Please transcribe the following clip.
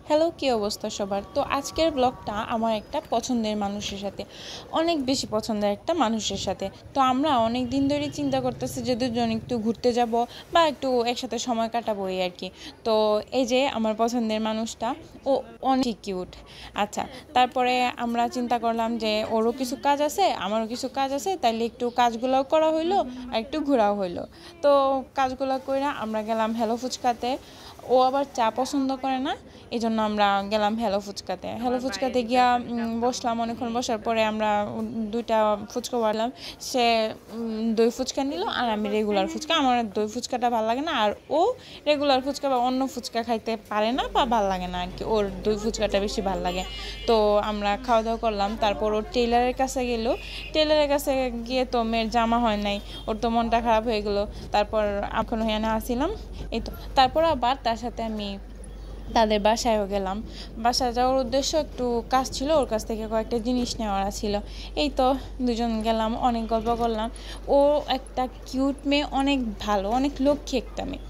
Hello, কী অবস্থা সবার? তো আজকের ব্লগটা আমার একটা পছন্দের মানুষের সাথে, অনেক বেশি পছন্দের একটা মানুষের সাথে। তো আমরা অনেক দিন ধরেই চিন্তা করতেছি যে দুজন একটু ঘুরতে যাব বা একটু একসাথে সময় কাটাবো এই আর কি। তো এই যে আমার পছন্দের মানুষটা, ও অনেক কিউট। আচ্ছা, তারপরে আমরা চিন্তা করলাম যে ওরও কিছু কাজ আছে, আমারও কিছু কাজ আছে, তাইলে একটু কাজগুলোও করা হইলো আর একটু ঘোরাও হইলো। তো কাজগুলো কইরা আমরা গেলাম হ্যালো ফুচকাতে। ও আবার চা পছন্দ করে না, এই জন্য আমরা গেলাম হ্যালো ফুচকাতে গিয়া বসলাম। অনেকক্ষণ বসার পরে আমরা দুইটা ফুচকা বাড়লাম। সে দই ফুচকা নিল আর আমি রেগুলার ফুচকা। আমার দই ফুচকাটা ভালো লাগে না, আর ও রেগুলার ফুচকা বা অন্য ফুচকা খাইতে পারে না বা ভালো লাগে না আর কি, ওর দই ফুচকাটা বেশি ভালো লাগে। তো আমরা খাওয়া দাওয়া করলাম, তারপর ওর টেইলারের কাছে গেল। টেইলারের কাছে গিয়ে তো মেয়ের জামা হয় নাই, ওর তো মনটা খারাপ হয়ে গেলো। তারপর এখন এখানে আসছিলাম, এই তো। তারপর আবার তার সাথে আমি তাদের বাসায়ও গেলাম। বাসায় যাওয়ার উদ্দেশ্য একটু কাজ ছিল, ওর কাছ থেকে কয়েকটা জিনিস নেওয়ার ছিল। এই তো দুজন গেলাম, অনেক গল্প করলাম। ও একটা কিউট মেয়ে, অনেক ভালো, অনেক লক্ষ্মী একটা মেয়ে।